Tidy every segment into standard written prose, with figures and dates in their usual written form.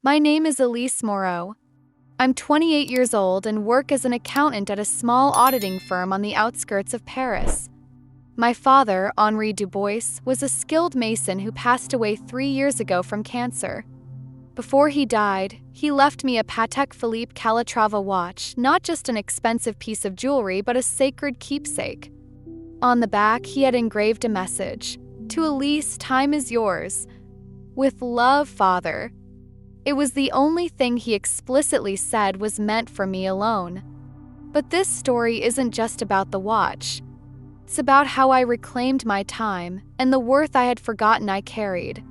My name is Elise Moreau. I'm 28 years old and work as an accountant at a small auditing firm on the outskirts of Paris. My father, Henri Dubois, was a skilled mason who passed away 3 years ago from cancer. Before he died, he left me a Patek Philippe Calatrava watch, not just an expensive piece of jewelry, but a sacred keepsake. On the back, he had engraved a message, "To Elise, time is yours. With love, Father." It was the only thing he explicitly said was meant for me alone. But this story isn't just about the watch. It's about how I reclaimed my time and the worth I had forgotten I carried.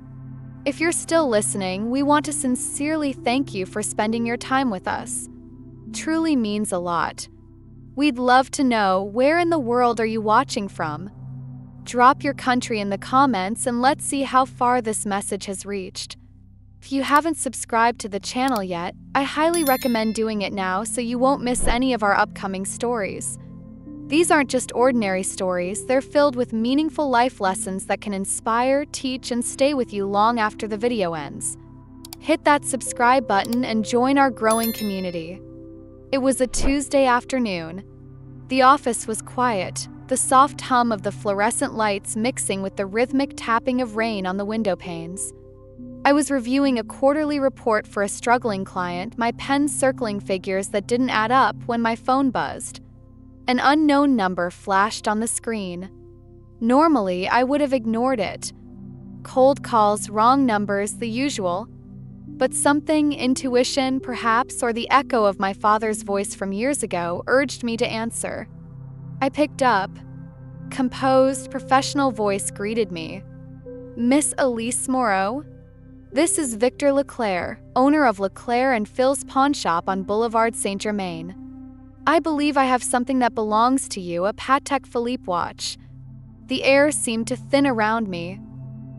If you're still listening, we want to sincerely thank you for spending your time with us. Truly means a lot. We'd love to know, where in the world are you watching from? Drop your country in the comments and let's see how far this message has reached. If you haven't subscribed to the channel yet, I highly recommend doing it now so you won't miss any of our upcoming stories. These aren't just ordinary stories, they're filled with meaningful life lessons that can inspire, teach, and stay with you long after the video ends. Hit that subscribe button and join our growing community. It was a Tuesday afternoon. The office was quiet, the soft hum of the fluorescent lights mixing with the rhythmic tapping of rain on the window panes. I was reviewing a quarterly report for a struggling client, my pen circling figures that didn't add up when my phone buzzed. An unknown number flashed on the screen. Normally, I would have ignored it. Cold calls, wrong numbers, the usual. But something, intuition perhaps, or the echo of my father's voice from years ago, urged me to answer. I picked up. Composed, professional voice greeted me. "Miss Elise Moreau? This is Victor Leclerc, owner of Leclerc and Phil's Pawnshop on Boulevard Saint-Germain. I believe I have something that belongs to you, a Patek Philippe watch." The air seemed to thin around me.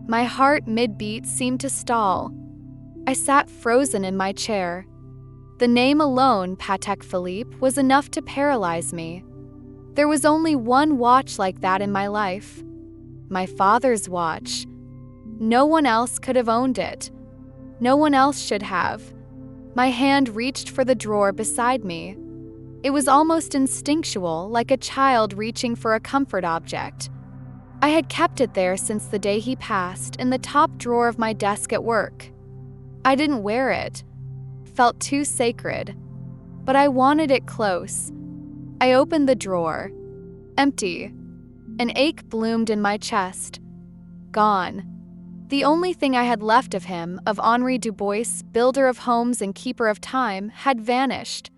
My heart, mid-beat, seemed to stall. I sat frozen in my chair. The name alone, Patek Philippe, was enough to paralyze me. There was only one watch like that in my life. My father's watch. No one else could have owned it. No one else should have. My hand reached for the drawer beside me. It was almost instinctual, like a child reaching for a comfort object. I had kept it there since the day he passed, in the top drawer of my desk at work. I didn't wear it. Felt too sacred. But I wanted it close. I opened the drawer. Empty. An ache bloomed in my chest. Gone. The only thing I had left of him, of Henri Dubois, builder of homes and keeper of time, had vanished.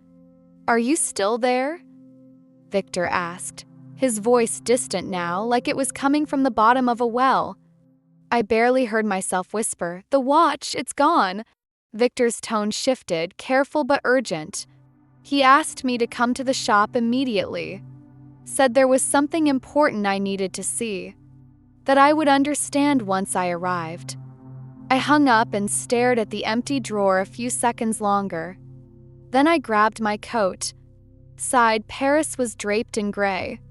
"Are you still there?" Victor asked, his voice distant now, like it was coming from the bottom of a well. I barely heard myself whisper, "The watch, it's gone." Victor's tone shifted, careful but urgent. He asked me to come to the shop immediately. Said there was something important I needed to see. That I would understand once I arrived. I hung up and stared at the empty drawer a few seconds longer. Then I grabbed my coat. Inside, Paris was draped in gray.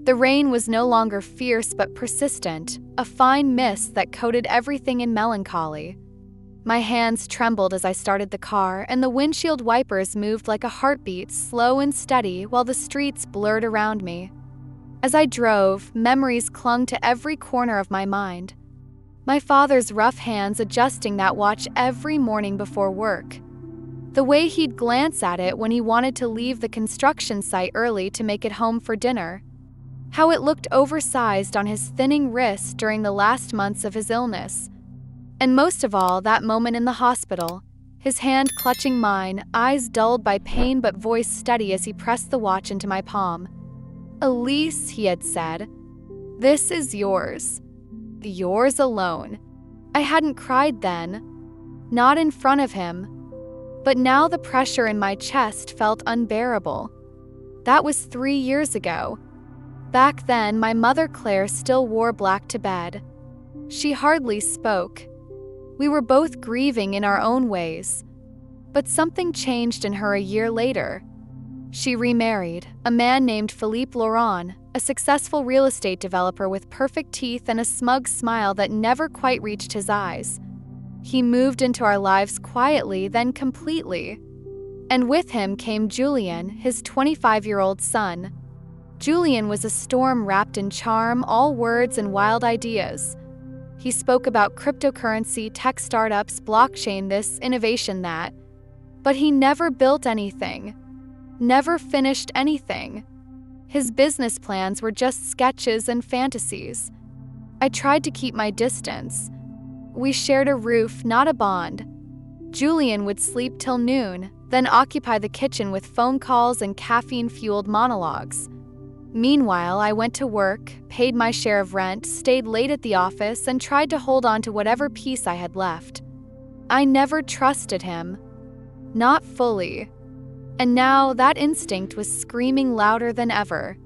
The rain was no longer fierce but persistent, a fine mist that coated everything in melancholy. My hands trembled as I started the car, and the windshield wipers moved like a heartbeat, slow and steady, while the streets blurred around me. As I drove, memories clung to every corner of my mind. My father's rough hands adjusting that watch every morning before work. The way he'd glance at it when he wanted to leave the construction site early to make it home for dinner. How it looked oversized on his thinning wrist during the last months of his illness. And most of all, that moment in the hospital, his hand clutching mine, eyes dulled by pain but voice steady as he pressed the watch into my palm. "Elise," he had said, "this is yours. Yours alone." I hadn't cried then. Not in front of him. But now the pressure in my chest felt unbearable. That was 3 years ago. Back then, my mother Claire still wore black to bed. She hardly spoke. We were both grieving in our own ways. But something changed in her a year later. She remarried, a man named Philippe Laurent, a successful real estate developer with perfect teeth and a smug smile that never quite reached his eyes. He moved into our lives quietly, then completely. And with him came Julian, his 25-year-old son. Julian was a storm wrapped in charm, all words and wild ideas. He spoke about cryptocurrency, tech startups, blockchain this, innovation that. But he never built anything. Never finished anything. His business plans were just sketches and fantasies. I tried to keep my distance. We shared a roof, not a bond. Julian would sleep till noon, then occupy the kitchen with phone calls and caffeine-fueled monologues. Meanwhile, I went to work, paid my share of rent, stayed late at the office, and tried to hold on to whatever peace I had left. I never trusted him. Not fully. And now that instinct was screaming louder than ever.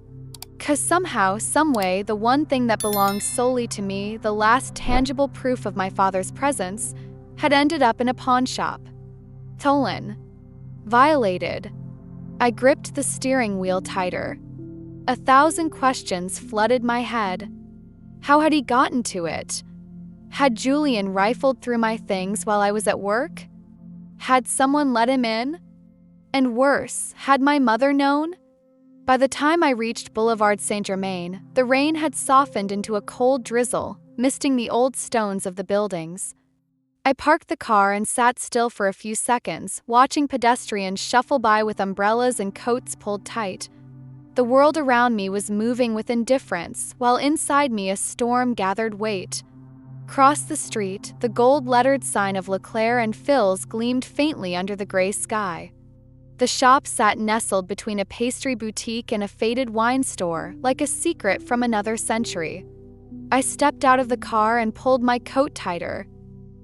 'Cause somehow, someway, the one thing that belonged solely to me, the last tangible proof of my father's presence, had ended up in a pawn shop. Stolen. Violated. I gripped the steering wheel tighter. 1,000 questions flooded my head. How had he gotten to it? Had Julian rifled through my things while I was at work? Had someone let him in? And worse, had my mother known? By the time I reached Boulevard Saint-Germain, the rain had softened into a cold drizzle, misting the old stones of the buildings. I parked the car and sat still for a few seconds, watching pedestrians shuffle by with umbrellas and coats pulled tight. The world around me was moving with indifference, while inside me a storm gathered weight. Across the street, the gold-lettered sign of Leclerc and Phil's gleamed faintly under the gray sky. The shop sat nestled between a pastry boutique and a faded wine store, like a secret from another century. I stepped out of the car and pulled my coat tighter.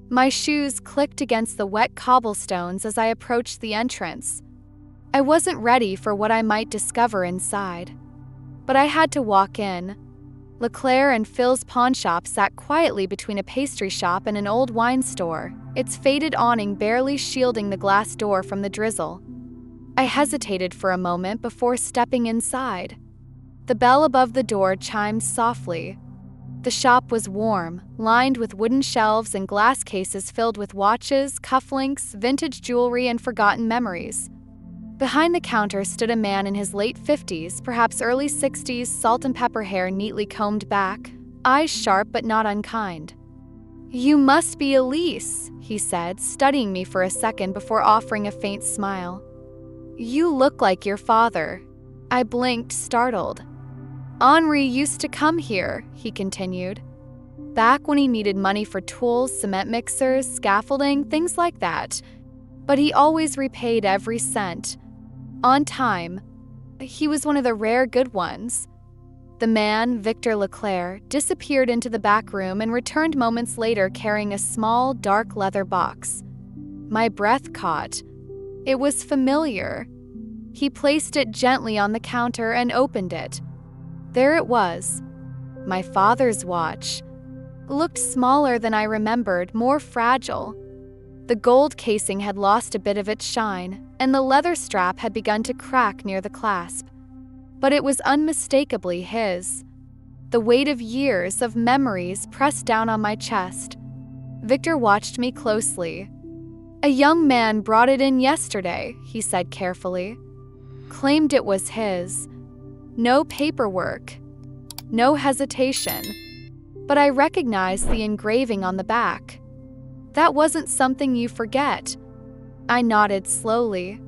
My shoes clicked against the wet cobblestones as I approached the entrance. I wasn't ready for what I might discover inside. But I had to walk in. Leclerc and Phil's pawnshop sat quietly between a pastry shop and an old wine store, its faded awning barely shielding the glass door from the drizzle. I hesitated for a moment before stepping inside. The bell above the door chimed softly. The shop was warm, lined with wooden shelves and glass cases filled with watches, cufflinks, vintage jewelry, and forgotten memories. Behind the counter stood a man in his late 50s, perhaps early 60s, salt and pepper hair neatly combed back, eyes sharp but not unkind. "You must be Elise," he said, studying me for a second before offering a faint smile. "You look like your father." I blinked, startled. "Henri used to come here," he continued. "Back when he needed money for tools, cement mixers, scaffolding, things like that. But he always repaid every cent. On time. He was one of the rare good ones." The man, Victor Leclerc, disappeared into the back room and returned moments later carrying a small, dark leather box. My breath caught. It was familiar. He placed it gently on the counter and opened it. There it was. My father's watch. Looked smaller than I remembered, more fragile. The gold casing had lost a bit of its shine, and the leather strap had begun to crack near the clasp. But it was unmistakably his. The weight of years, of memories, pressed down on my chest. Victor watched me closely. "A young man brought it in yesterday," he said carefully. "Claimed it was his. No paperwork. No hesitation. But I recognized the engraving on the back. That wasn't something you forget." I nodded slowly.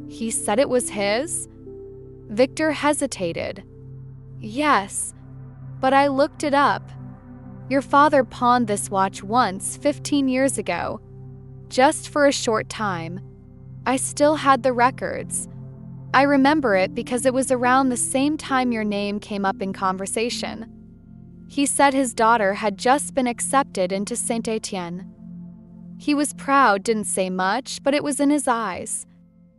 "He said it was his?" Victor hesitated. "Yes, but I looked it up. Your father pawned this watch once, 15 years ago. Just for a short time. I still had the records. I remember it because it was around the same time your name came up in conversation." He said his daughter had just been accepted into Saint-Étienne. He was proud, didn't say much, but it was in his eyes.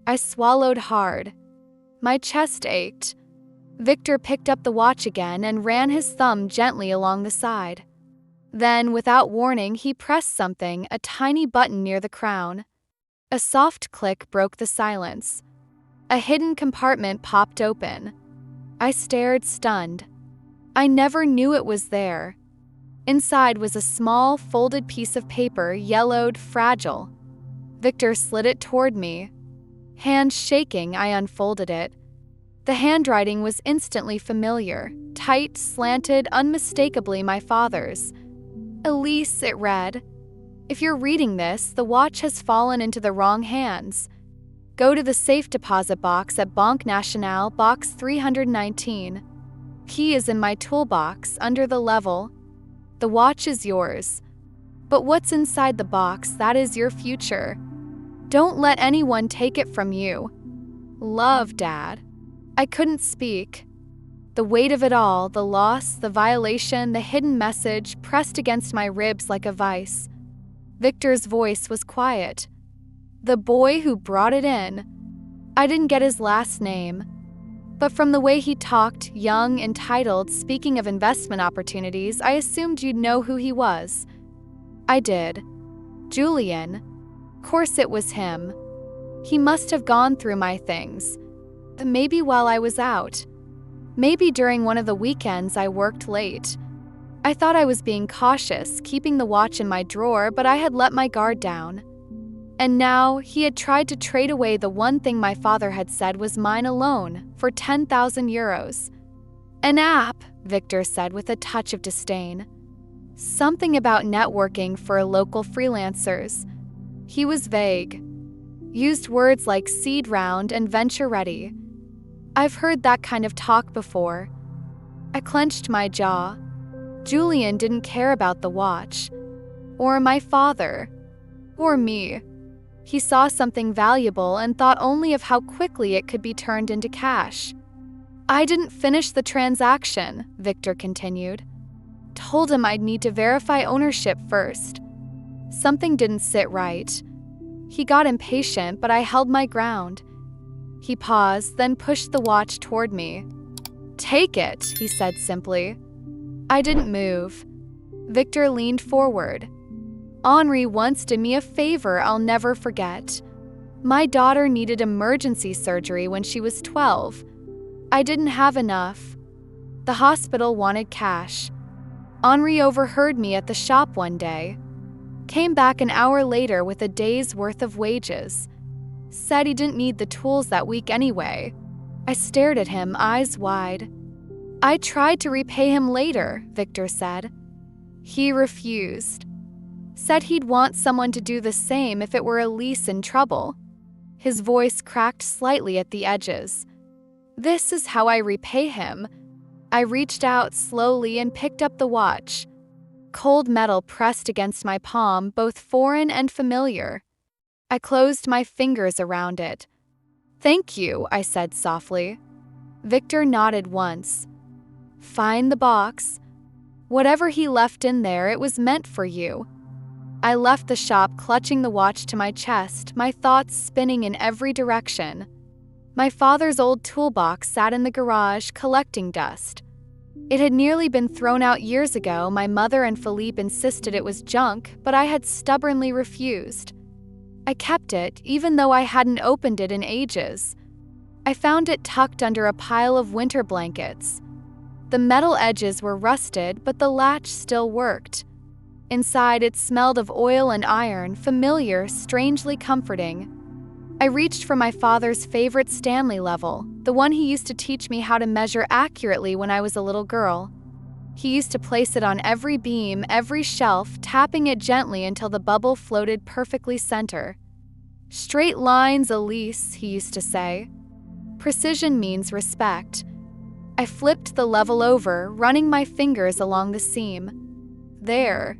I swallowed hard. My chest ached. Victor picked up the watch again and ran his thumb gently along the side. Then, without warning, he pressed something, a tiny button near the crown. A soft click broke the silence. A hidden compartment popped open. I stared, stunned. I never knew it was there. Inside was a small, folded piece of paper, yellowed, fragile. Victor slid it toward me. Hands shaking, I unfolded it. The handwriting was instantly familiar, tight, slanted, unmistakably my father's. "Elise," it read. "If you're reading this, the watch has fallen into the wrong hands. Go to the safe deposit box at Banque Nationale, box 319. Key is in my toolbox, under the level. The watch is yours. But what's inside the box, that is your future. Don't let anyone take it from you. Love, Dad." I couldn't speak. The weight of it all, the loss, the violation, the hidden message, pressed against my ribs like a vice. Victor's voice was quiet. The boy who brought it in. I didn't get his last name. But from the way he talked, young, entitled, speaking of investment opportunities, I assumed you'd know who he was. I did. Julian. Course it was him. He must have gone through my things. Maybe while I was out. Maybe during one of the weekends I worked late. I thought I was being cautious, keeping the watch in my drawer, but I had let my guard down. And now he had tried to trade away the one thing my father had said was mine alone, for 10,000 euros. "An app," Victor said with a touch of disdain. Something about networking for local freelancers. He was vague. Used words like seed round and venture ready. I've heard that kind of talk before. I clenched my jaw. Julian didn't care about the watch. Or my father. Or me. He saw something valuable and thought only of how quickly it could be turned into cash. "I didn't finish the transaction," Victor continued. "Told him I'd need to verify ownership first. Something didn't sit right. He got impatient, but I held my ground." He paused, then pushed the watch toward me. "Take it," he said simply. I didn't move. Victor leaned forward. "Henri once did me a favor I'll never forget. My daughter needed emergency surgery when she was 12. I didn't have enough. The hospital wanted cash. Henri overheard me at the shop one day. Came back an hour later with a day's worth of wages. Said he didn't need the tools that week anyway." I stared at him, eyes wide. "I tried to repay him later," Victor said. "He refused. Said he'd want someone to do the same if it were Elise in trouble." His voice cracked slightly at the edges. "This is how I repay him." I reached out slowly and picked up the watch. Cold metal pressed against my palm, both foreign and familiar. I closed my fingers around it. "Thank you," I said softly. Victor nodded once. "Find the box. Whatever he left in there, it was meant for you." I left the shop clutching the watch to my chest, my thoughts spinning in every direction. My father's old toolbox sat in the garage, collecting dust. It had nearly been thrown out years ago. My mother and Philippe insisted it was junk, but I had stubbornly refused. I kept it, even though I hadn't opened it in ages. I found it tucked under a pile of winter blankets. The metal edges were rusted, but the latch still worked. Inside, it smelled of oil and iron, familiar, strangely comforting. I reached for my father's favorite Stanley level, the one he used to teach me how to measure accurately when I was a little girl. He used to place it on every beam, every shelf, tapping it gently until the bubble floated perfectly center. "Straight lines, Elise," he used to say. "Precision means respect." I flipped the level over, running my fingers along the seam. There.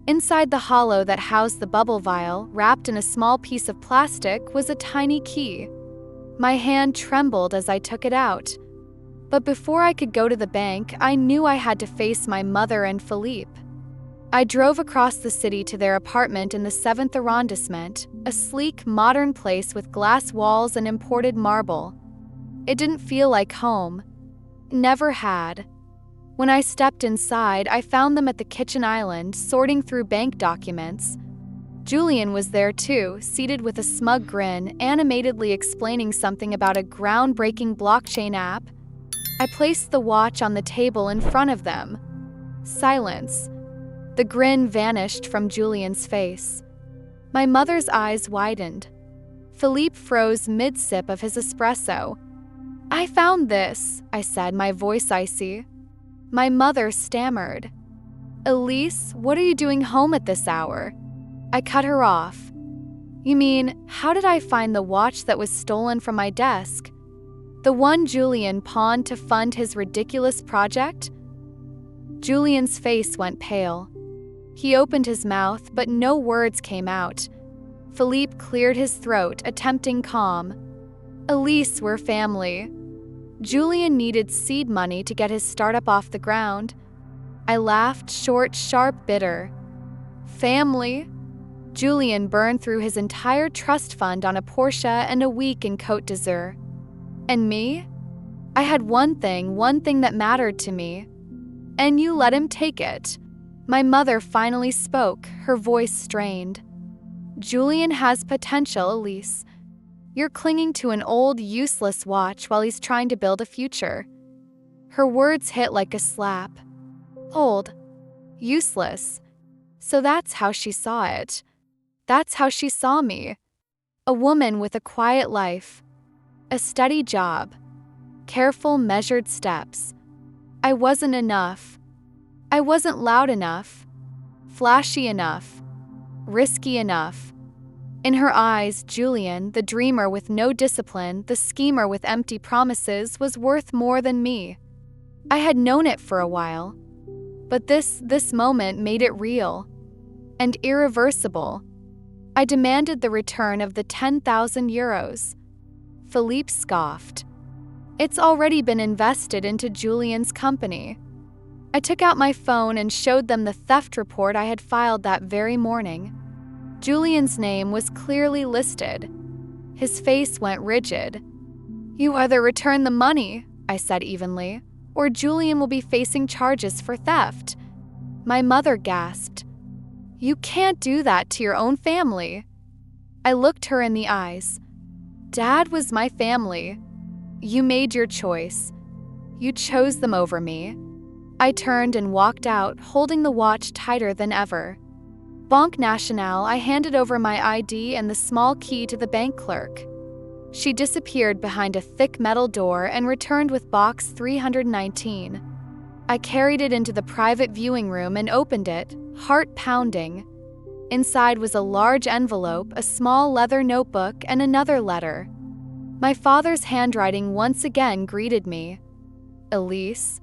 Inside the hollow that housed the bubble vial, wrapped in a small piece of plastic, was a tiny key. My hand trembled as I took it out. But before I could go to the bank, I knew I had to face my mother and Philippe. I drove across the city to their apartment in the 7th arrondissement, a sleek, modern place with glass walls and imported marble. It didn't feel like home. Never had. When I stepped inside, I found them at the kitchen island, sorting through bank documents. Julian was there too, seated with a smug grin, animatedly explaining something about a groundbreaking blockchain app. I placed the watch on the table in front of them. Silence. The grin vanished from Julian's face. My mother's eyes widened. Philippe froze mid-sip of his espresso. "I found this," I said, my voice icy. My mother stammered. "Elise, what are you doing home at this hour?" I cut her off. "You mean, how did I find the watch that was stolen from my desk? The one Julian pawned to fund his ridiculous project?" Julian's face went pale. He opened his mouth, but no words came out. Philippe cleared his throat, attempting calm. "Elise, we're family." Julian needed seed money to get his startup off the ground. I laughed, short, sharp, bitter. "Family?" Julian burned through his entire trust fund on a Porsche and a week in Côte d'Azur. And me? I had one thing that mattered to me. "And you let him take it." My mother finally spoke, her voice strained. "Julian has potential, Elise. You're clinging to an old, useless watch while he's trying to build a future." Her words hit like a slap. Old. Useless. So that's how she saw it. That's how she saw me. A woman with a quiet life. A steady job. Careful, measured steps. I wasn't enough. I wasn't loud enough. Flashy enough. Risky enough. In her eyes, Julian, the dreamer with no discipline, the schemer with empty promises, was worth more than me. I had known it for a while. But this moment made it real. And irreversible. I demanded the return of the 10,000 euros. Philippe scoffed. "It's already been invested into Julian's company." I took out my phone and showed them the theft report I had filed that very morning. Julian's name was clearly listed. His face went rigid. "You either return the money," I said evenly, "or Julian will be facing charges for theft." My mother gasped. "You can't do that to your own family." I looked her in the eyes. "Dad was my family. You made your choice. You chose them over me." I turned and walked out, holding the watch tighter than ever. Banque Nationale, I handed over my ID and the small key to the bank clerk. She disappeared behind a thick metal door and returned with box 319. I carried it into the private viewing room and opened it, heart pounding. Inside was a large envelope, a small leather notebook, and another letter. My father's handwriting once again greeted me. "Elise,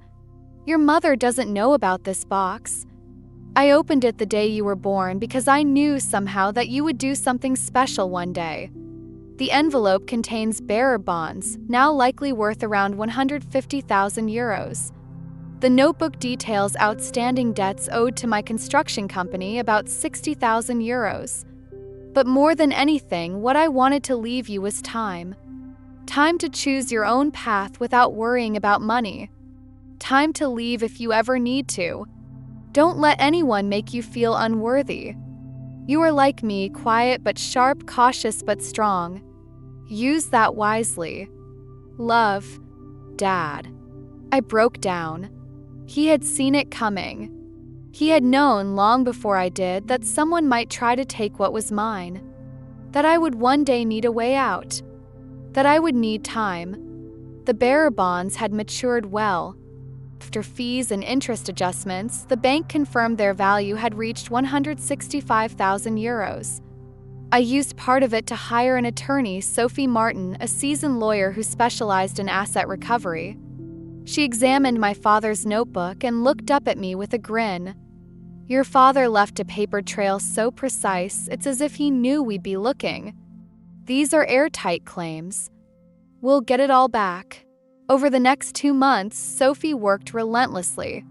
your mother doesn't know about this box. I opened it the day you were born because I knew somehow that you would do something special one day. The envelope contains bearer bonds, now likely worth around 150,000 euros. The notebook details outstanding debts owed to my construction company, about 60,000 euros. But more than anything, what I wanted to leave you was time. Time to choose your own path without worrying about money. Time to leave if you ever need to. Don't let anyone make you feel unworthy. You are like me, quiet but sharp, cautious but strong. Use that wisely. Love, Dad." I broke down. He had seen it coming. He had known long before I did that someone might try to take what was mine. That I would one day need a way out. That I would need time. The bearer bonds had matured well. After fees and interest adjustments, the bank confirmed their value had reached 165,000 euros. I used part of it to hire an attorney, Sophie Martin, a seasoned lawyer who specialized in asset recovery. She examined my father's notebook and looked up at me with a grin. "Your father left a paper trail so precise, it's as if he knew we'd be looking. These are airtight claims. We'll get it all back." Over the next 2 months, Sophie worked relentlessly.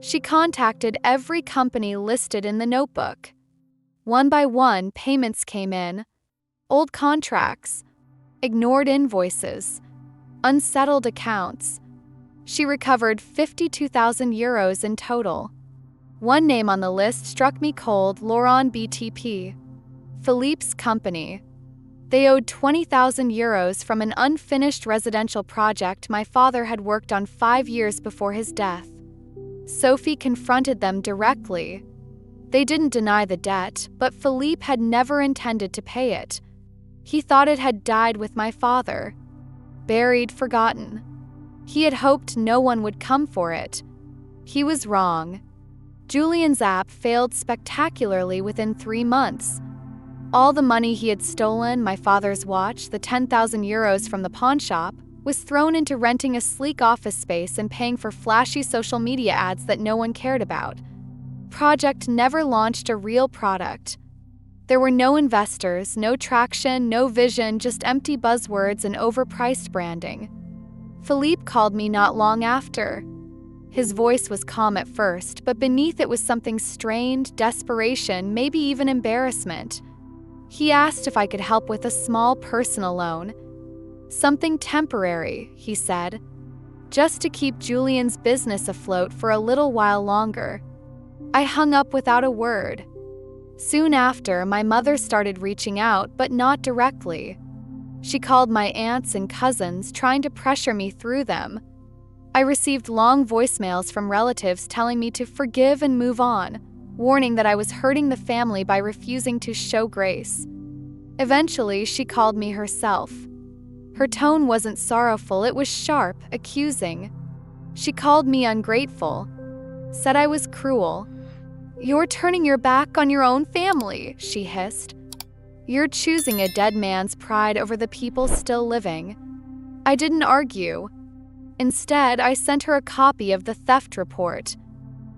She contacted every company listed in the notebook. One by one, payments came in. Old contracts, ignored invoices, unsettled accounts. She recovered 52,000 euros in total. One name on the list struck me cold: Laurent BTP, Philippe's company. They owed 20,000 euros from an unfinished residential project my father had worked on 5 years before his death. Sophie confronted them directly. They didn't deny the debt, but Philippe had never intended to pay it. He thought it had died with my father. Buried, forgotten. He had hoped no one would come for it. He was wrong. Julian's app failed spectacularly within 3 months. All the money he had stolen, my father's watch, the 10,000 euros from the pawnshop, was thrown into renting a sleek office space and paying for flashy social media ads that no one cared about. Project never launched a real product. There were no investors, no traction, no vision, just empty buzzwords and overpriced branding. Philippe called me not long after. His voice was calm at first, but beneath it was something strained, desperation, maybe even embarrassment. He asked if I could help with a small personal loan. Something temporary, he said, just to keep Julian's business afloat for a little while longer. I hung up without a word. Soon after, my mother started reaching out, but not directly. She called my aunts and cousins, trying to pressure me through them. I received long voicemails from relatives telling me to forgive and move on, warning that I was hurting the family by refusing to show grace. Eventually, she called me herself. Her tone wasn't sorrowful, it was sharp, accusing. She called me ungrateful, said I was cruel. "You're turning your back on your own family," she hissed. "You're choosing a dead man's pride over the people still living." I didn't argue. Instead, I sent her a copy of the theft report.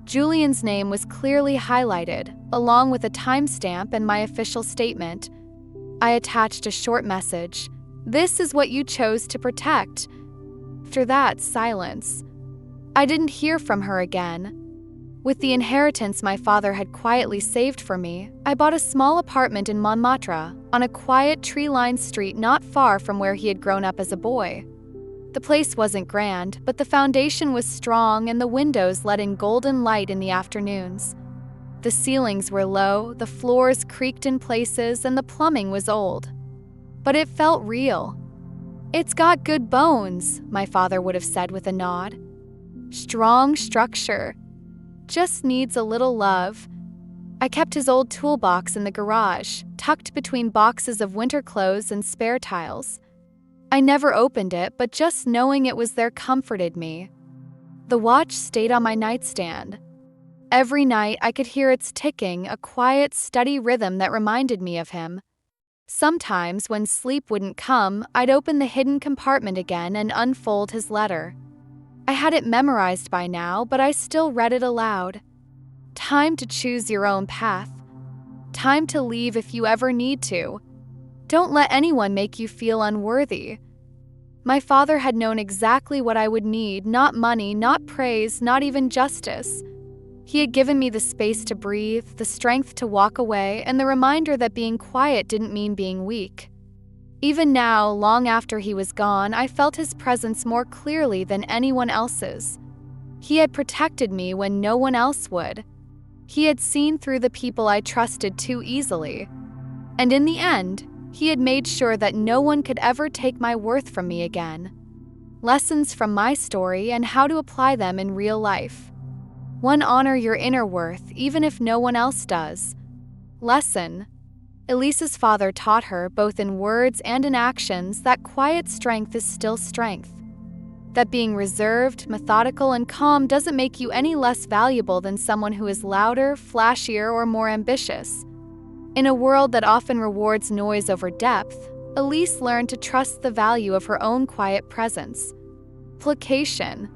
Julian's name was clearly highlighted, along with a timestamp and my official statement. I attached a short message. "This is what you chose to protect." After that, silence. I didn't hear from her again. With the inheritance my father had quietly saved for me, I bought a small apartment in Montmartre, on a quiet tree-lined street not far from where he had grown up as a boy. The place wasn't grand, but the foundation was strong and the windows let in golden light in the afternoons. The ceilings were low, the floors creaked in places, and the plumbing was old. But it felt real. "It's got good bones," my father would have said with a nod. "Strong structure. Just needs a little love." I kept his old toolbox in the garage, tucked between boxes of winter clothes and spare tiles. I never opened it, but just knowing it was there comforted me. The watch stayed on my nightstand. Every night I could hear its ticking, a quiet, steady rhythm that reminded me of him. Sometimes, when sleep wouldn't come, I'd open the hidden compartment again and unfold his letter. I had it memorized by now, but I still read it aloud. Time to choose your own path. Time to leave if you ever need to. Don't let anyone make you feel unworthy. My father had known exactly what I would need, not money, not praise, not even justice. He had given me the space to breathe, the strength to walk away, and the reminder that being quiet didn't mean being weak. Even now, long after he was gone, I felt his presence more clearly than anyone else's. He had protected me when no one else would. He had seen through the people I trusted too easily. And in the end, he had made sure that no one could ever take my worth from me again. Lessons from my story and how to apply them in real life. 1. Honor your inner worth, even if no one else does. Lesson: Elise's father taught her, both in words and in actions, that quiet strength is still strength. That being reserved, methodical, and calm doesn't make you any less valuable than someone who is louder, flashier, or more ambitious. In a world that often rewards noise over depth, Elise learned to trust the value of her own quiet presence. Application: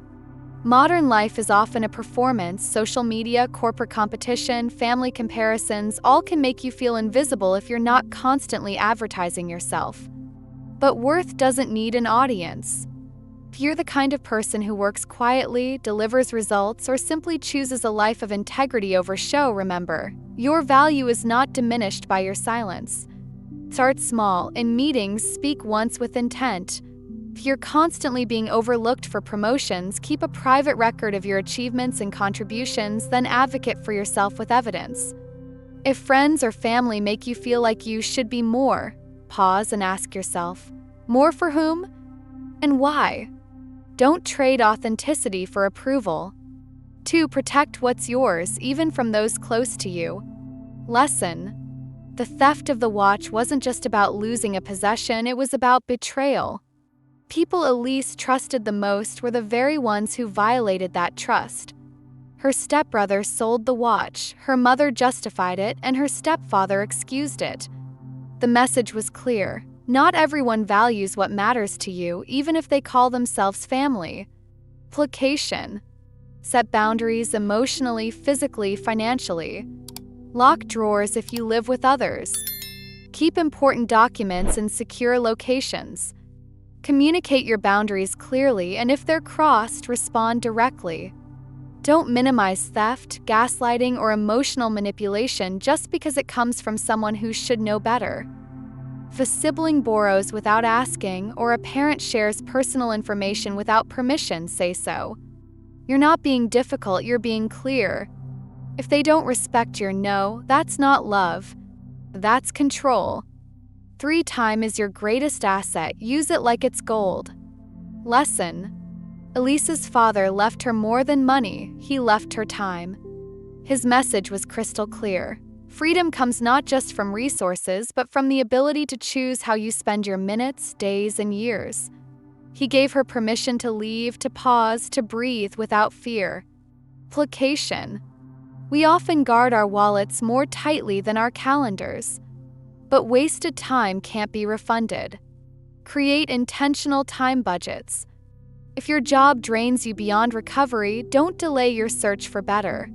Modern life is often a performance. Social media, corporate competition, family comparisons all can make you feel invisible if you're not constantly advertising yourself. But worth doesn't need an audience. If you're the kind of person who works quietly, delivers results, or simply chooses a life of integrity over show, remember, your value is not diminished by your silence. Start small. In meetings, speak once with intent. If you're constantly being overlooked for promotions, keep a private record of your achievements and contributions, then advocate for yourself with evidence. If friends or family make you feel like you should be more, pause and ask yourself, more for whom and why? Don't trade authenticity for approval. 2. Protect what's yours, even from those close to you. Lesson: the theft of the watch wasn't just about losing a possession, it was about betrayal. People Elise trusted the most were the very ones who violated that trust. Her stepbrother sold the watch, her mother justified it, and her stepfather excused it. The message was clear: not everyone values what matters to you, even if they call themselves family. Placation: set boundaries emotionally, physically, financially. Lock drawers if you live with others. Keep important documents in secure locations. Communicate your boundaries clearly, and if they're crossed, respond directly. Don't minimize theft, gaslighting, or emotional manipulation just because it comes from someone who should know better. If a sibling borrows without asking, or a parent shares personal information without permission, say so. You're not being difficult, you're being clear. If they don't respect your no, that's not love. That's control. 3. Time is your greatest asset. Use it like it's gold. Lesson: Elise's father left her more than money, he left her time. His message was crystal clear. Freedom comes not just from resources, but from the ability to choose how you spend your minutes, days, and years. He gave her permission to leave, to pause, to breathe without fear. Placation: we often guard our wallets more tightly than our calendars. But wasted time can't be refunded. Create intentional time budgets. If your job drains you beyond recovery, don't delay your search for better.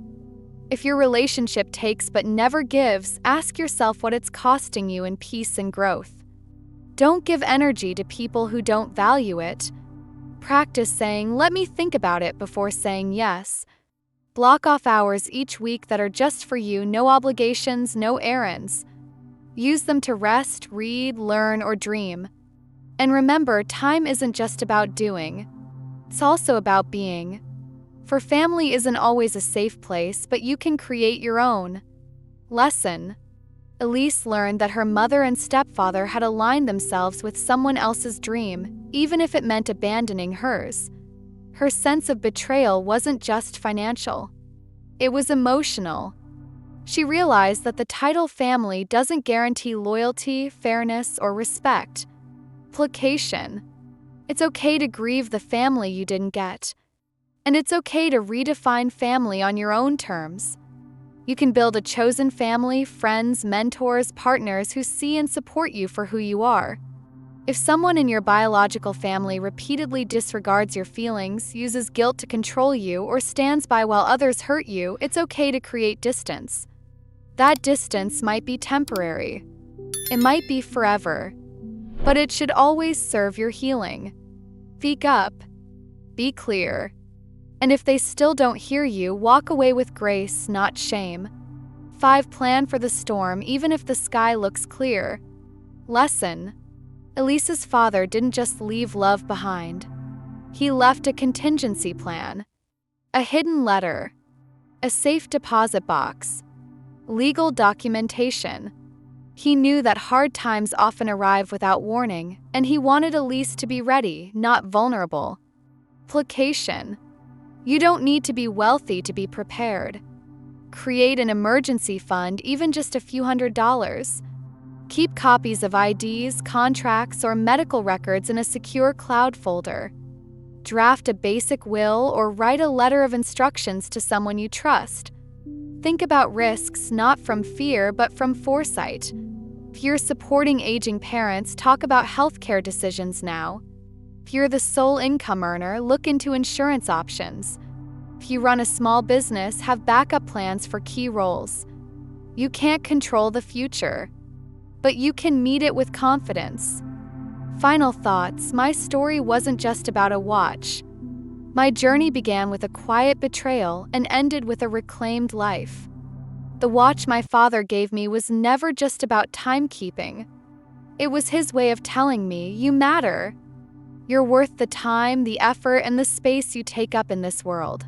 If your relationship takes but never gives, ask yourself what it's costing you in peace and growth. Don't give energy to people who don't value it. Practice saying, "Let me think about it," before saying yes. Block off hours each week that are just for you, no obligations, no errands. Use them to rest, read, learn, or dream. And remember, time isn't just about doing. It's also about being. For family isn't always a safe place, but you can create your own. Lesson: Elise learned that her mother and stepfather had aligned themselves with someone else's dream, even if it meant abandoning hers. Her sense of betrayal wasn't just financial. It was emotional. She realized that the title family doesn't guarantee loyalty, fairness, or respect. Placation: it's okay to grieve the family you didn't get. And it's okay to redefine family on your own terms. You can build a chosen family, friends, mentors, partners who see and support you for who you are. If someone in your biological family repeatedly disregards your feelings, uses guilt to control you, or stands by while others hurt you, it's okay to create distance. That distance might be temporary. It might be forever. But it should always serve your healing. Speak up. Be clear. And if they still don't hear you, walk away with grace, not shame. 5. Plan for the storm, even if the sky looks clear. Lesson: Elise's father didn't just leave love behind. He left a contingency plan. A hidden letter. A safe deposit box. Legal documentation. He knew that hard times often arrive without warning, and he wanted Elise to be ready, not vulnerable. Placation: you don't need to be wealthy to be prepared. Create an emergency fund, even just a few $100s. Keep copies of IDs, contracts, or medical records in a secure cloud folder. Draft a basic will or write a letter of instructions to someone you trust. Think about risks not from fear but from foresight. If you're supporting aging parents, talk about healthcare decisions now. If you're the sole income earner, look into insurance options. If you run a small business, have backup plans for key roles. You can't control the future, but you can meet it with confidence. Final thoughts: my story wasn't just about a watch. My journey began with a quiet betrayal and ended with a reclaimed life. The watch my father gave me was never just about timekeeping. It was his way of telling me, you matter. You're worth the time, the effort, and the space you take up in this world.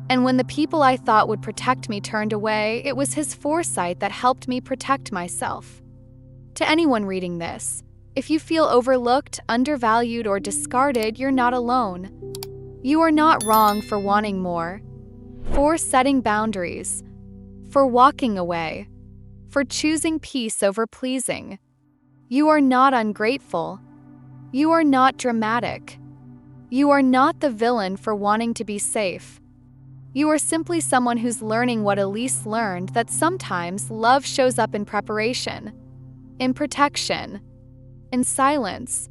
And when the people I thought would protect me turned away, it was his foresight that helped me protect myself. To anyone reading this, if you feel overlooked, undervalued, or discarded, you're not alone. You are not wrong for wanting more. for setting boundaries, for walking away, for choosing peace over pleasing. You are not ungrateful. You are not dramatic. You are not the villain for wanting to be safe. You are simply someone who's learning what Elise learned, that sometimes love shows up in preparation, in protection, in silence.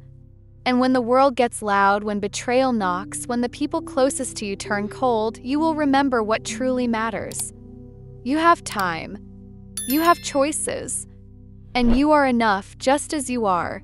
And when the world gets loud, when betrayal knocks, when the people closest to you turn cold, you will remember what truly matters. You have time. You have choices. And you are enough just as you are.